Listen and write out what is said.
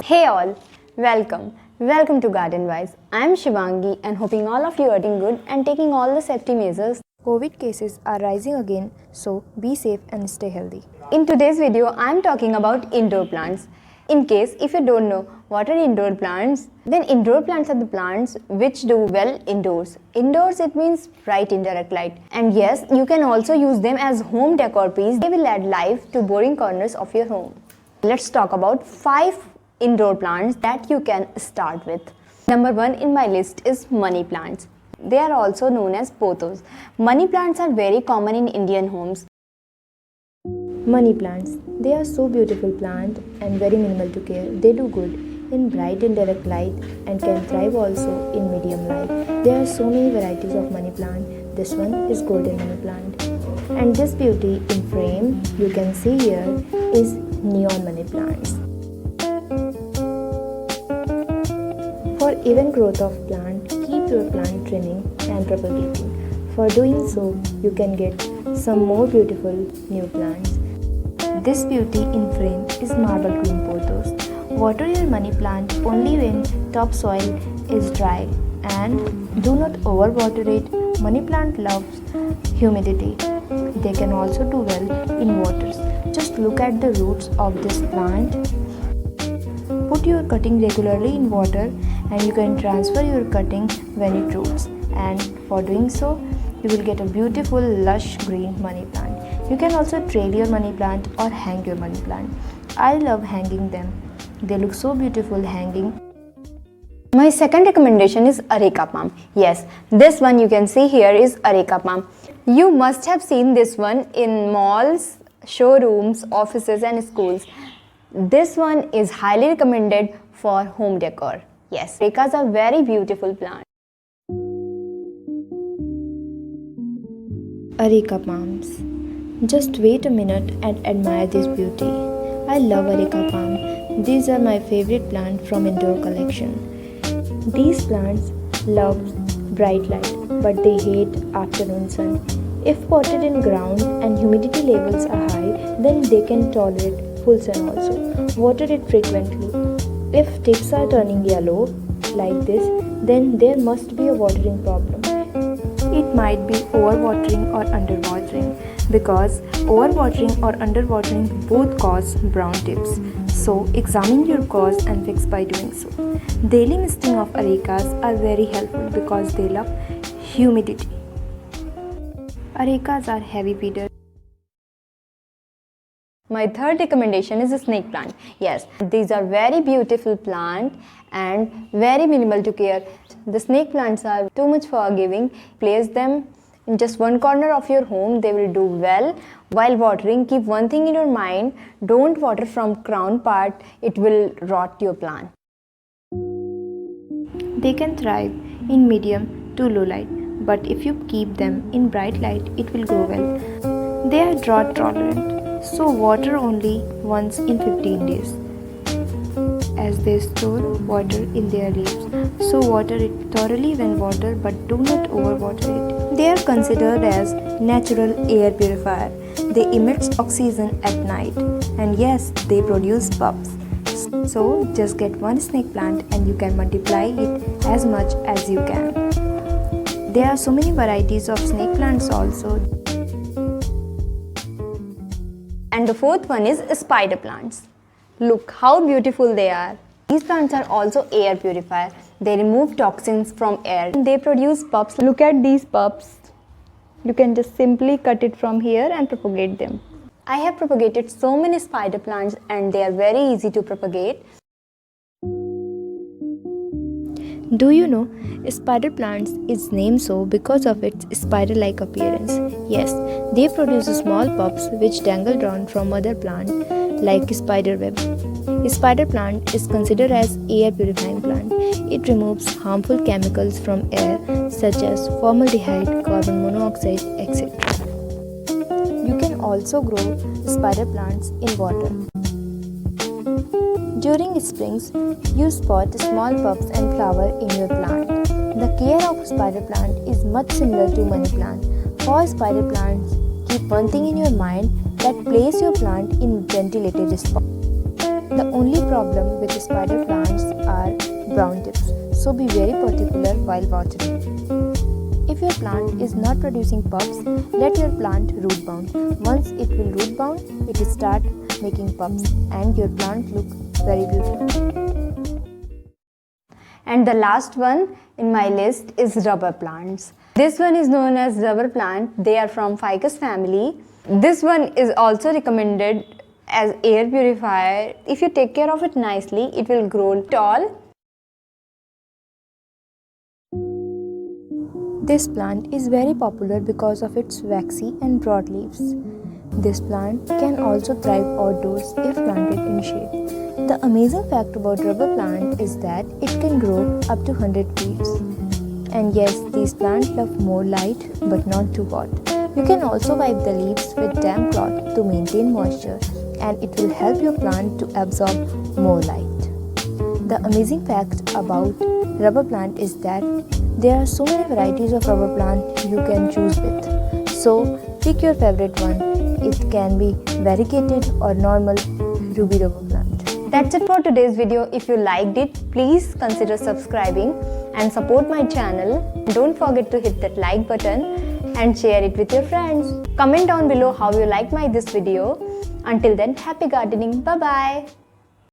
Hey all, welcome to Garden Wise. I am Shivangi and hoping all of you are doing good and taking all the safety measures. COVID cases are rising again, so be safe and stay healthy. In today's video, I am talking about indoor plants. In case if you don't know what are indoor plants, then indoor plants are the plants which do well indoors. Indoors it means bright indirect light. And yes, you can also use them as home decor piece. They will add life to boring corners of your home. Let's talk about 5 indoor plants that you can start with. Number 1 in my list is money plants. They are also known as pothos. Money plants are very common in Indian homes. Money plants. They are so beautiful plant and very minimal to care. They do good in bright indirect light and can thrive also in medium light. There are so many varieties of money plant. This one is golden money plant. And this beauty in frame you can see here is neon money plants. For even growth of plant, keep your plant trimming and propagating. For doing so, you can get some more beautiful new plants. This beauty in frame is marble green pothos. Water your money plant only when topsoil is dry and do not overwater it. Money plant loves humidity. They can also do well in waters. Just look at the roots of this plant. Put your cutting regularly in water and you can transfer your cutting when it roots. And for doing so, you will get a beautiful lush green money plant. You can also trail your money plant or hang your money plant. I love hanging them. They look so beautiful hanging. My second recommendation is Areca palm. Yes, this one you can see here is Areca palm. You must have seen this one in malls, showrooms, offices and schools. This one is highly recommended for home decor. Yes, Arecas are very beautiful plants. Areca palms. Just wait a minute and admire this beauty. I love Areca palm. These are my favorite plant from indoor collection. These plants love bright light, but they hate afternoon sun. If potted in ground and humidity levels are high, then they can tolerate full sun also. Water it frequently. If tips are turning yellow like this, then there must be a watering problem. It might be overwatering or underwatering, because overwatering or underwatering both cause brown tips. So examine your cause and fix by doing so. Daily misting of arecas are very helpful because they love humidity. Arecas are heavy feeders. My third recommendation is a snake plant. Yes, these are very beautiful plant and very minimal to care. The snake plants are too much forgiving. Place them in just one corner of your home. They will do well. While watering, keep one thing in your mind. Don't water from crown part. It will rot your plant. They can thrive in medium to low light, but if you keep them in bright light, it will grow well. They are drought tolerant, so water only once in 15 days. As they store water in their leaves, so water it thoroughly when watered, but do not overwater it. They are considered as natural air purifier. They emit oxygen at night, and yes, they produce pups. So just get one snake plant and you can multiply it as much as you can. There are so many varieties of snake plants also. And the fourth one is spider plants. Look how beautiful they are. These plants are also air purifier. They remove toxins from air. They produce pups. Look at these pups. You can just simply cut it from here and propagate them. I have propagated so many spider plants and they are very easy to propagate. Do you know spider plants is named so because of its spider-like appearance? Yes, they produce small pups which dangle down from other plant like spider web. Spider plant is considered as air purifying plant. It removes harmful chemicals from air such as formaldehyde, carbon monoxide, etc. You can also grow spider plants in water. During springs, you spot small pups and flower in your plant. The care of spider plant is much similar to money plant. For spider plants, keep one thing in your mind, that place your plant in ventilated spot. The only problem with spider plants are brown tips, so be very particular while watering. If your plant is not producing pups, let your plant root bound. Once it will root bound, it will start making pups and your plant look very beautiful. And the last one in my list is rubber plants. This one is known as rubber plant. They are from ficus family. This one is also recommended as air purifier. If you take care of it nicely, it will grow tall. This plant is very popular because of its waxy and broad leaves. This plant can also thrive outdoors if planted in shade. The amazing fact about rubber plant is that it can grow up to 100 feet. And yes, these plants love more light but not too hot. You can also wipe the leaves with damp cloth to maintain moisture, and it will help your plant to absorb more light. The amazing fact about rubber plant is that there are so many varieties of rubber plant you can choose with. So pick your favorite one. It can be variegated or normal ruby rubber plant. That's it for today's video. If you liked it, please consider subscribing and support my channel. Don't forget to hit that like button and share it with your friends. Comment down below how you like this video. Until then, happy gardening. Bye bye.